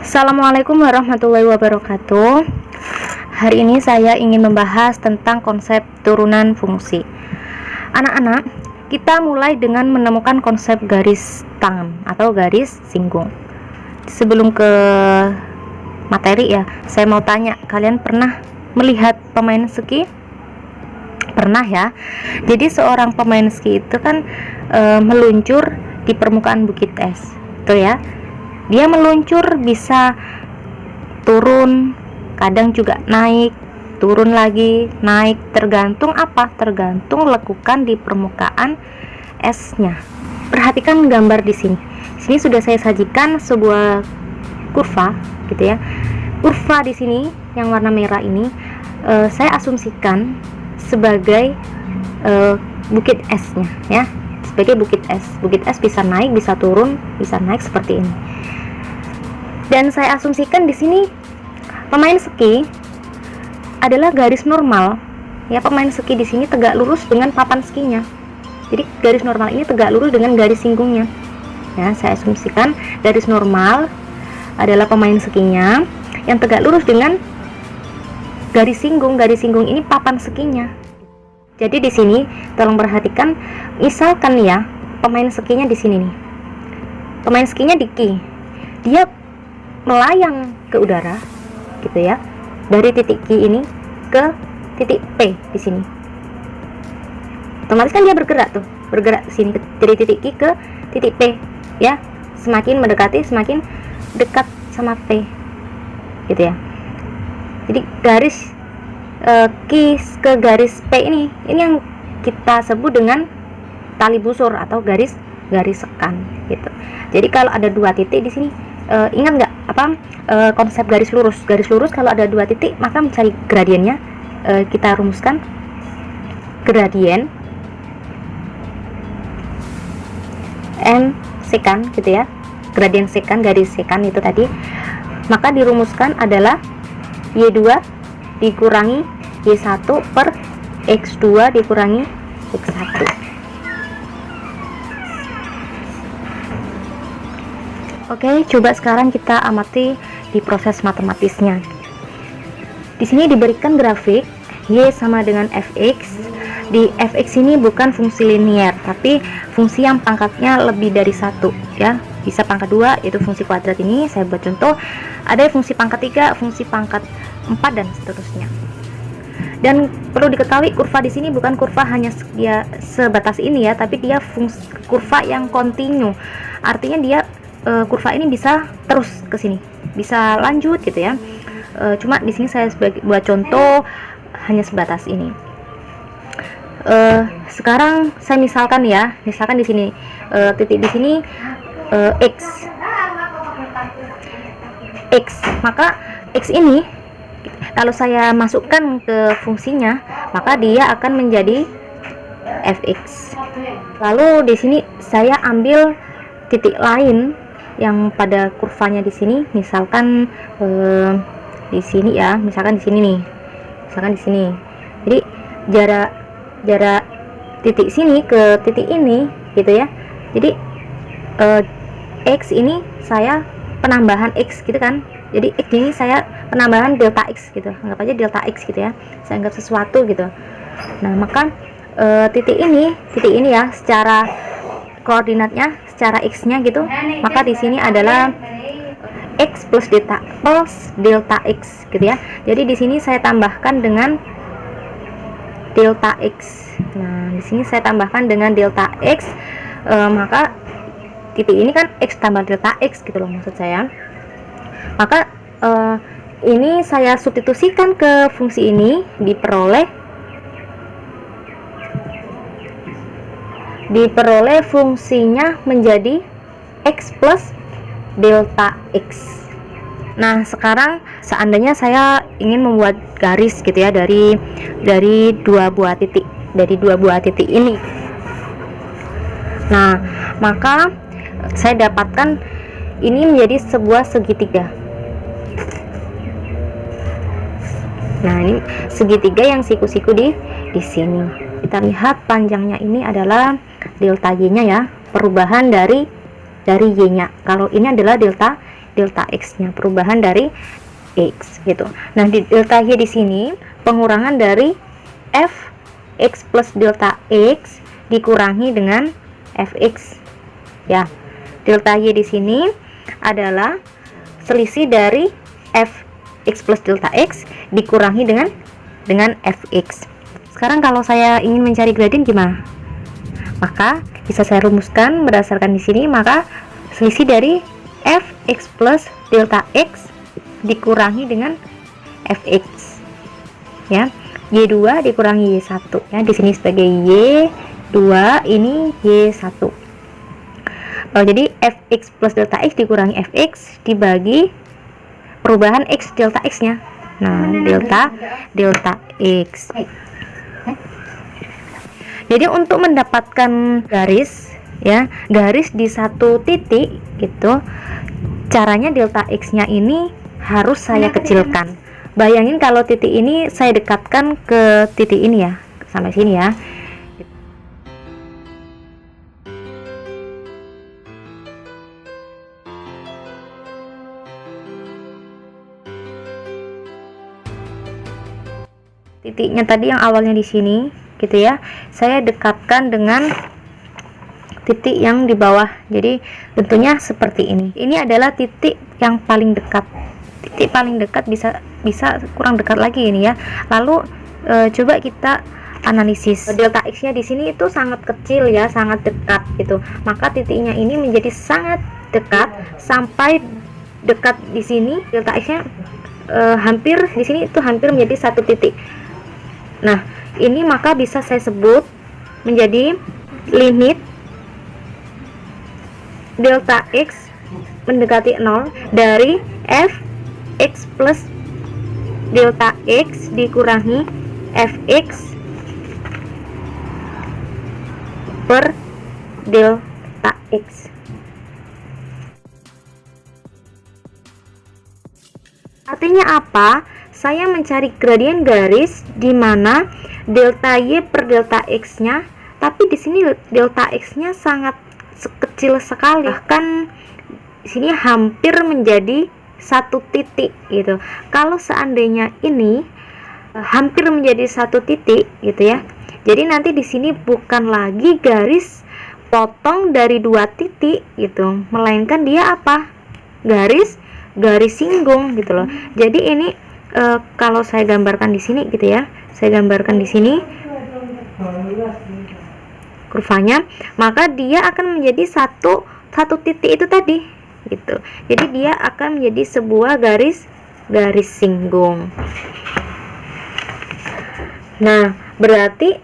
Assalamualaikum warahmatullahi wabarakatuh. Hari ini saya ingin membahas tentang konsep turunan fungsi. Anak-anak, kita mulai dengan menemukan konsep garis tangan atau garis singgung. Sebelum ke materi ya, saya mau tanya, kalian pernah melihat pemain ski? Pernah ya. Jadi seorang pemain ski itu kan meluncur di permukaan bukit es, tuh ya. Dia meluncur bisa turun, kadang juga naik, turun lagi, naik, tergantung apa? Tergantung lekukan di permukaan esnya. Perhatikan gambar di sini. Di sini sudah saya sajikan sebuah kurva, gitu ya. Kurva di sini yang warna merah ini saya asumsikan sebagai bukit esnya, ya. Sebagai bukit es. Bukit es bisa naik, bisa turun, bisa naik seperti ini. Dan saya asumsikan di sini pemain ski adalah garis normal, ya. Pemain ski di sini tegak lurus dengan papan skinya. Jadi garis normal ini tegak lurus dengan garis singgungnya. Ya, saya asumsikan garis normal adalah pemain skinya yang tegak lurus dengan garis singgung. Garis singgung ini papan skinya. Jadi di sini tolong perhatikan, misalkan ya pemain skinya di sini nih. Pemain skinya di ki. Dia melayang ke udara, gitu ya, dari titik Q ini ke titik P di sini. Otomatis kan dia bergerak ke sini dari titik Q ke titik P, ya. Semakin mendekati, semakin dekat sama P, gitu ya. Jadi garis Q ke garis P ini yang kita sebut dengan tali busur atau garis sekan, gitu. Jadi kalau ada dua titik di sini, ingat nggak konsep garis lurus? Garis lurus kalau ada dua titik maka mencari gradiennya, kita rumuskan gradien n sekan, gitu ya. Gradien sekan, garis sekan itu tadi, maka dirumuskan adalah y2 dikurangi y1 per x2 dikurangi x1. Oke, coba sekarang kita amati di proses matematisnya. Di sini diberikan grafik y sama dengan fx. Di fx ini bukan fungsi linear, tapi fungsi yang pangkatnya lebih dari 1, ya. Bisa pangkat 2, yaitu fungsi kuadrat ini. Saya buat contoh, ada fungsi pangkat 3, fungsi pangkat 4, dan seterusnya. Dan perlu diketahui, kurva di sini bukan kurva hanya dia sebatas ini ya, tapi dia fungsi kurva yang kontinu. Artinya dia kurva ini bisa terus ke sini, bisa lanjut, gitu ya. Cuma di sini saya buat contoh hanya sebatas ini. Sekarang saya misalkan ya, misalkan di sini titik di sini x, maka x ini kalau saya masukkan ke fungsinya, maka dia akan menjadi fx. Lalu di sini saya ambil titik lain yang pada kurvanya di sini, misalkan di sini ya, misalkan di sini nih, misalkan di sini. Jadi jarak titik sini ke titik ini, gitu ya. Jadi x ini saya penambahan x, gitu kan. Jadi x ini saya penambahan delta x, gitu. Anggap aja delta x, gitu ya. Saya anggap sesuatu, gitu. Nah, maka titik ini ya, secara koordinatnya, secara x-nya gitu, maka di sini adalah x plus delta x, gitu ya. Jadi di sini saya tambahkan dengan delta x. Nah, di sini saya tambahkan dengan delta x, maka titik ini kan x tambah delta x, gitu loh maksud saya. Maka ini saya substitusikan ke fungsi ini, diperoleh fungsinya menjadi x plus delta x. Nah, sekarang seandainya saya ingin membuat garis, gitu ya, dari dua buah titik ini. Nah, maka saya dapatkan ini menjadi sebuah segitiga. Nah, ini segitiga yang siku-siku di sini. Kita lihat panjangnya ini adalah delta y-nya ya, perubahan dari y-nya. Kalau ini adalah delta delta x-nya, perubahan dari x gitu. Nah, di delta y di sini pengurangan dari f x plus delta x dikurangi dengan fx ya. Delta y di sini adalah selisih dari f x plus delta x dikurangi dengan fx. Sekarang kalau saya ingin mencari gradien gimana? Maka bisa saya rumuskan berdasarkan di sini, maka selisih dari fx plus delta x dikurangi dengan fx ya. Y2 dikurangi Y1 ya, di sini sebagai Y2, ini Y1. Jadi fx plus delta x dikurangi fx dibagi perubahan x delta x-nya. Nah, delta x. Jadi untuk mendapatkan garis ya, garis di satu titik gitu, caranya delta x-nya ini harus saya kecilkan. Bayangin kalau titik ini saya dekatkan ke titik ini ya, sampai sini ya. Titiknya tadi yang awalnya di sini gitu ya, saya dekatkan dengan titik yang di bawah. Jadi tentunya seperti ini. Ini adalah titik yang paling dekat. Titik paling dekat bisa kurang dekat lagi ini ya. Lalu coba kita analisis. Delta x-nya di sini itu sangat kecil ya, sangat dekat gitu. Maka titiknya ini menjadi sangat dekat sampai dekat di sini. Delta x-nya hampir di sini itu hampir menjadi satu titik. Nah, ini maka bisa saya sebut menjadi limit delta x mendekati 0 dari f x plus delta x dikurangi fx per delta x. Artinya apa? Saya mencari gradien garis di mana delta y per delta x-nya, tapi di sini delta x-nya sangat kecil sekali, bahkan di sini hampir menjadi satu titik gitu. Kalau seandainya ini hampir menjadi satu titik gitu ya, jadi nanti di sini bukan lagi garis potong dari dua titik gitu, melainkan dia apa? Garis singgung gitu loh. Jadi ini kalau saya gambarkan di sini gitu ya, saya gambarkan di sini kurvanya, maka dia akan menjadi satu titik itu tadi gitu. Jadi dia akan menjadi sebuah garis singgung. Nah, berarti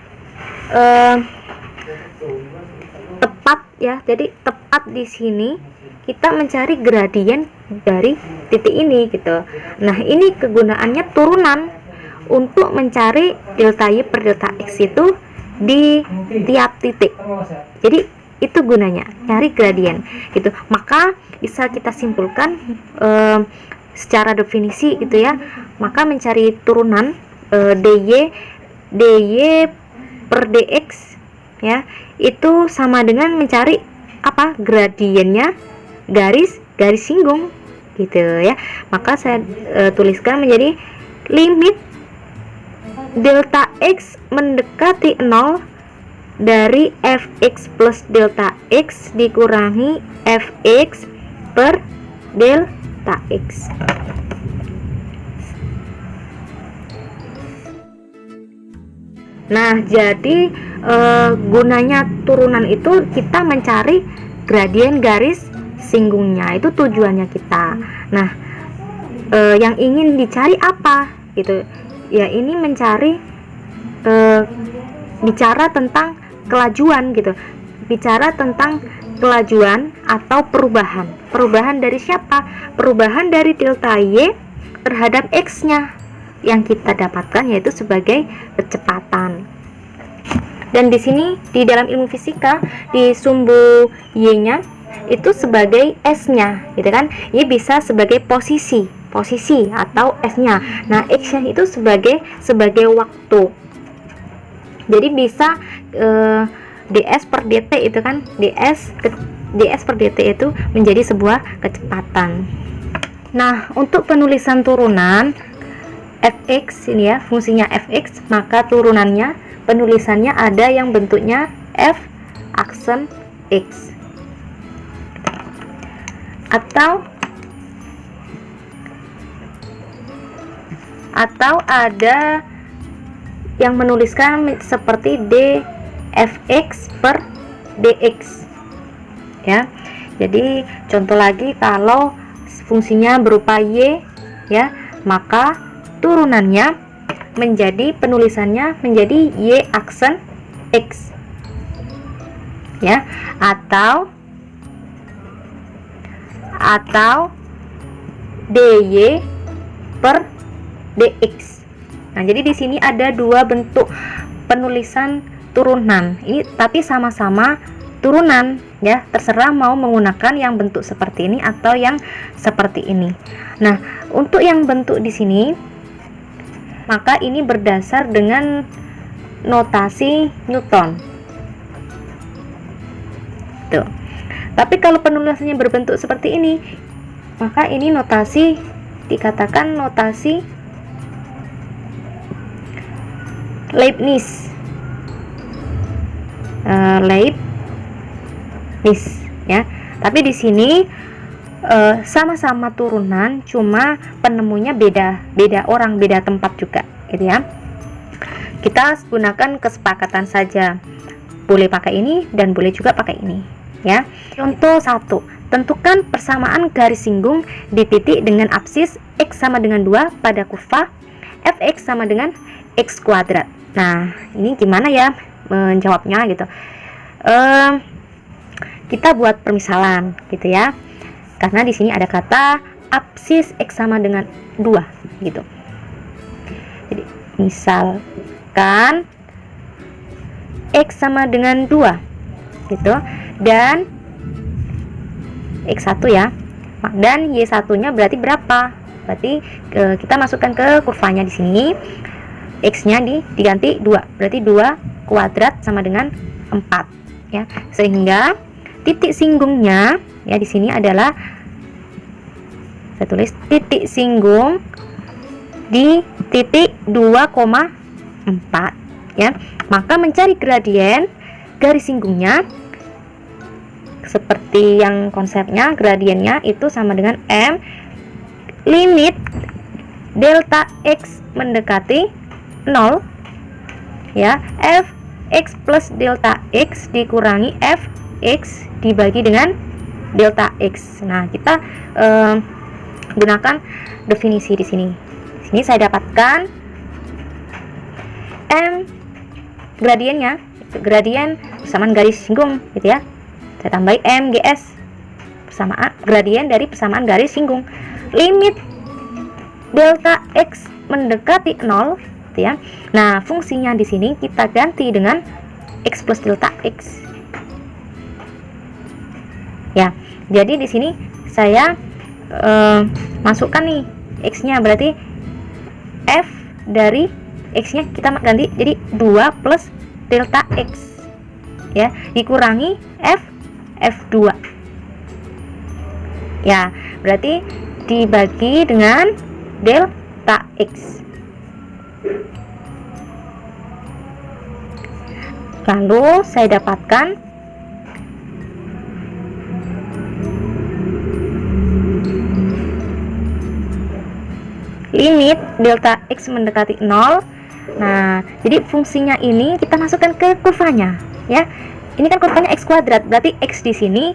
tepat ya. Jadi tepat di sini kita mencari gradien dari titik ini gitu. Nah, ini kegunaannya turunan untuk mencari delta y per delta x itu di tiap titik. Jadi itu gunanya, cari gradien gitu. Maka bisa kita simpulkan secara definisi gitu ya. Maka mencari turunan dy per dx ya, itu sama dengan mencari apa? Gradiennya garis singgung gitu ya. Maka saya tuliskan menjadi limit delta x mendekati 0 dari fx plus delta x dikurangi fx per delta x. Nah, jadi gunanya turunan itu kita mencari gradien garis singgungnya, itu tujuannya kita. Nah, yang ingin dicari apa gitu ya, ini mencari bicara tentang kelajuan gitu, bicara tentang kelajuan atau perubahan dari siapa? Perubahan dari delta y terhadap x nya yang kita dapatkan, yaitu sebagai kecepatan. Dan di sini di dalam ilmu fisika di sumbu y nya itu sebagai s nya gitu kan. Y bisa sebagai posisi atau s nya. Nah, x nya itu sebagai waktu. Jadi bisa ds per dt itu kan, ds per dt itu menjadi sebuah kecepatan. Nah, untuk penulisan turunan fx ini ya, fungsinya fx, maka turunannya penulisannya ada yang bentuknya f aksen x, atau ada yang menuliskan seperti dfx per dx ya. Jadi contoh lagi, kalau fungsinya berupa y ya, maka turunannya menjadi, penulisannya menjadi y aksen x ya, atau dy per dx. Nah, jadi di sini ada dua bentuk penulisan turunan ini, tapi sama-sama turunan ya, terserah mau menggunakan yang bentuk seperti ini atau yang seperti ini. Nah, untuk yang bentuk di sini, maka ini berdasar dengan notasi Newton. Tuh. Tapi kalau penulisannya berbentuk seperti ini, maka ini notasi dikatakan notasi Leibniz. Leibniz ya. Tapi di sini sama-sama turunan, cuma penemunya beda orang, beda tempat juga gitu ya. Kita gunakan kesepakatan saja, boleh pakai ini dan boleh juga pakai ini ya. Contoh 1, tentukan persamaan garis singgung di titik dengan apsis x sama dengan 2 pada kurva fx sama dengan x kuadrat. Nah, ini gimana ya menjawabnya gitu. Kita buat permisalan gitu ya, karena di sini ada kata apsis x sama dengan 2 gitu. Jadi misalkan x sama dengan 2 gitu, dan x1 ya, dan y1 nya berarti berapa? Berarti kita masukkan ke kurvanya di sini, x nya diganti 2, berarti 2 kuadrat sama dengan 4 ya, sehingga titik singgungnya ya di sini adalah, saya tulis titik singgung di titik 2,4 ya. Maka mencari gradien garis singgungnya seperti yang konsepnya, gradiennya itu sama dengan m limit delta x mendekati 0 ya, f x plus delta x dikurangi f x dibagi dengan delta x. Nah, kita gunakan definisi di sini. Di sini saya dapatkan m gradiennya, gradien persamaan garis singgung gitu ya. Saya tambahi m gs, persamaan gradien dari persamaan garis singgung. Limit delta x mendekati 0 gitu ya. Nah, fungsinya di sini kita ganti dengan x plus delta x. Ya, jadi di sini saya masukkan nih x-nya, berarti f dari x-nya kita ganti jadi 2 plus delta x ya, dikurangi f2 ya, berarti dibagi dengan delta x. Lalu saya dapatkan limit delta x mendekati 0. Nah, jadi fungsinya ini kita masukkan ke kurvanya ya. Ini kan kurvanya x kuadrat, berarti x di sini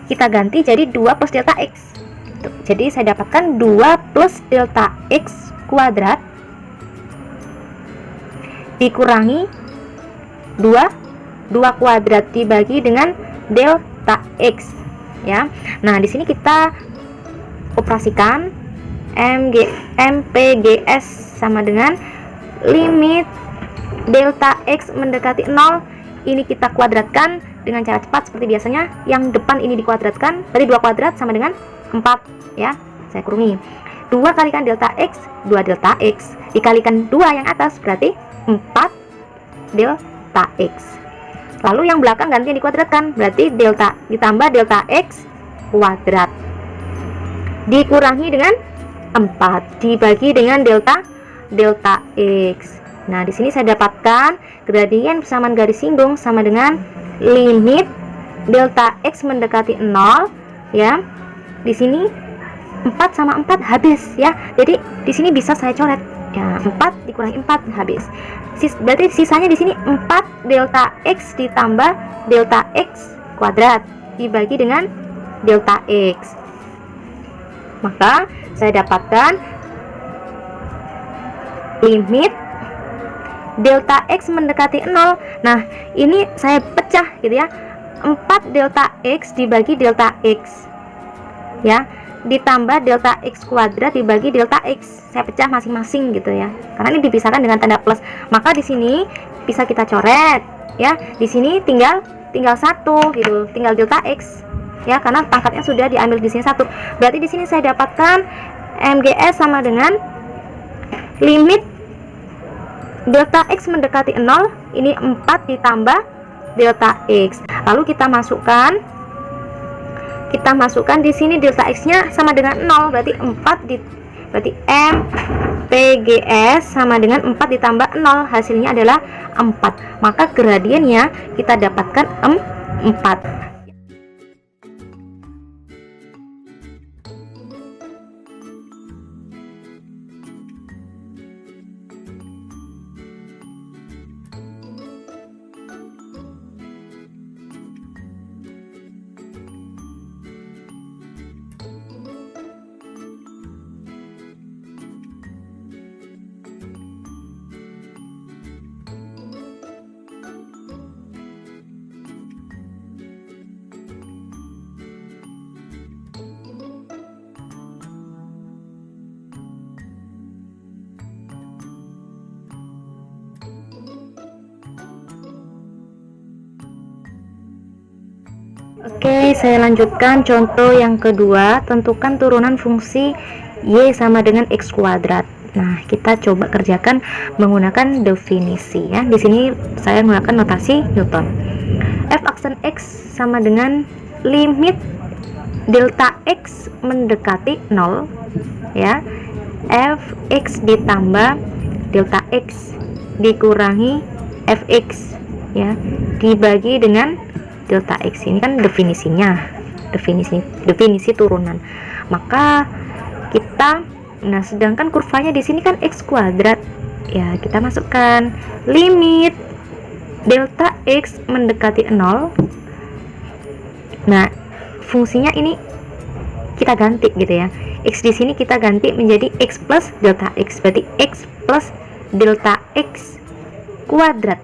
kita ganti jadi 2 plus delta x. Jadi saya dapatkan 2 plus delta x kuadrat dikurangi 2 kuadrat dibagi dengan delta x ya. Nah, di sini kita operasikan mpgs sama dengan limit delta x mendekati 0. Ini kita kuadratkan dengan cara cepat seperti biasanya. Yang depan ini dikuadratkan, berarti 2 kuadrat sama dengan 4 ya. Saya kurungi 2 kalikan delta x, 2 delta x dikalikan 2 yang atas, berarti 4 delta x. Lalu yang belakang gantian dikuadratkan, berarti delta ditambah delta x kuadrat. dikurangi dengan 4 dibagi dengan delta X. Nah, di sini saya dapatkan gradien persamaan garis singgung sama dengan limit delta X mendekati 0 ya. Di sini 4 sama 4 habis ya. Jadi di sini bisa saya coret ya, 4 dikurangi 4 habis. Berarti sisanya di sini 4 delta X ditambah delta X kuadrat dibagi dengan delta X. Maka saya dapatkan limit delta X mendekati 0. Nah, ini saya pecah gitu ya. 4 delta X dibagi delta X ya, ditambah delta X kuadrat dibagi delta X. Saya pecah masing-masing gitu ya, karena ini dipisahkan dengan tanda plus. Maka di sini bisa kita coret ya. Di sini tinggal 1 gitu, tinggal delta X ya, karena pangkatnya sudah diambil di sini 1. Berarti di sini saya dapatkan MGS sama dengan limit delta X mendekati 0, ini 4 ditambah delta X. Lalu kita masukkan di sini delta X-nya sama dengan 0, berarti 4 berarti MPGS sama dengan 4 ditambah 0, hasilnya adalah 4. Maka gradiennya kita dapatkan 4. Oke, saya lanjutkan contoh yang kedua. Tentukan turunan fungsi Y sama dengan X kuadrat. Nah, kita coba kerjakan menggunakan definisi ya. Di sini saya menggunakan notasi Newton. F aksen X sama dengan limit delta X mendekati 0 ya. Fx ditambah delta X dikurangi Fx ya, dibagi dengan delta X. Ini kan definisinya, definisi turunan. Maka kita, nah sedangkan kurvanya di sini kan X kuadrat ya, kita masukkan limit delta X mendekati 0. Nah, fungsinya ini kita ganti gitu ya. X di sini kita ganti menjadi X plus delta X, berarti X plus delta X kuadrat.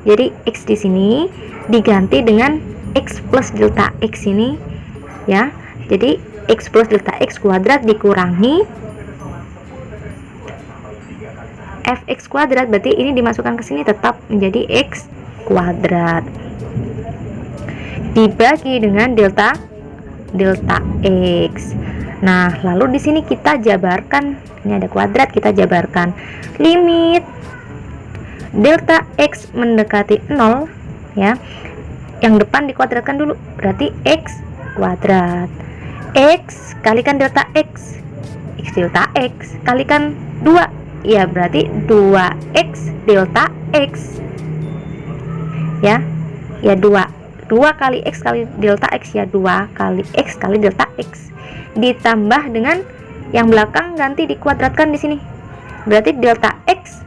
Jadi X di sini diganti dengan X plus delta X ini ya. Jadi X plus delta X kuadrat dikurangi Fx kuadrat, berarti ini dimasukkan ke sini tetap menjadi X kuadrat dibagi dengan delta X. Nah, lalu di sini kita jabarkan, ini ada kuadrat, kita jabarkan limit delta X mendekati 0 ya. Yang depan dikuadratkan dulu, berarti X kuadrat. X kalikan delta X, X delta X kalikan 2 ya, berarti 2X delta X ya. Ya 2 kali X kali delta X ya, 2 kali X kali delta X ditambah dengan yang belakang ganti dikuadratkan di sini, berarti delta X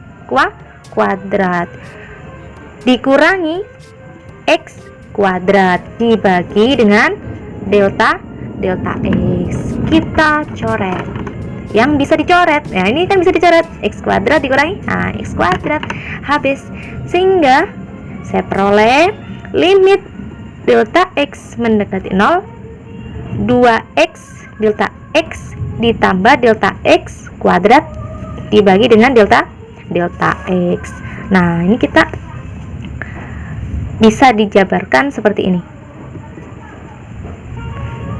kuadrat dikurangi X kuadrat dibagi dengan delta X. Kita coret yang bisa dicoret ya, ini kan bisa dicoret, X kuadrat dikurangi X kuadrat habis, sehingga saya peroleh limit delta X mendekati 0, 2X delta X ditambah delta X kuadrat dibagi dengan delta X. Nah, ini kita bisa dijabarkan seperti ini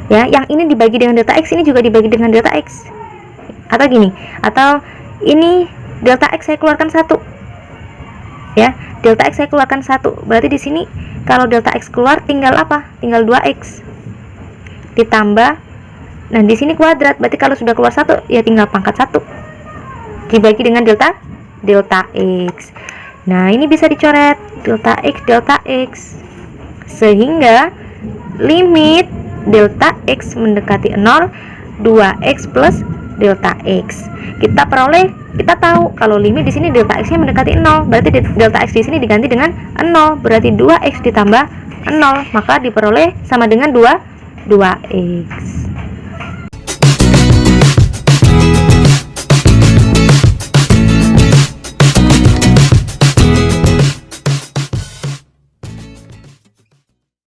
ya. Yang ini dibagi dengan delta X, ini juga dibagi dengan delta X, atau gini, atau ini delta X saya keluarkan 1 ya, delta X saya keluarkan 1, berarti di sini kalau delta X keluar tinggal apa? Tinggal 2X ditambah Nah, di sini kuadrat, berarti kalau sudah keluar 1 ya tinggal pangkat 1 dibagi dengan delta x. Nah, ini bisa dicoret delta x, sehingga limit delta x mendekati 0 2x plus delta x. Kita tahu kalau limit di sini delta x-nya mendekati 0, berarti delta x di sini diganti dengan 0, berarti 2x ditambah 0, maka diperoleh sama dengan 2x.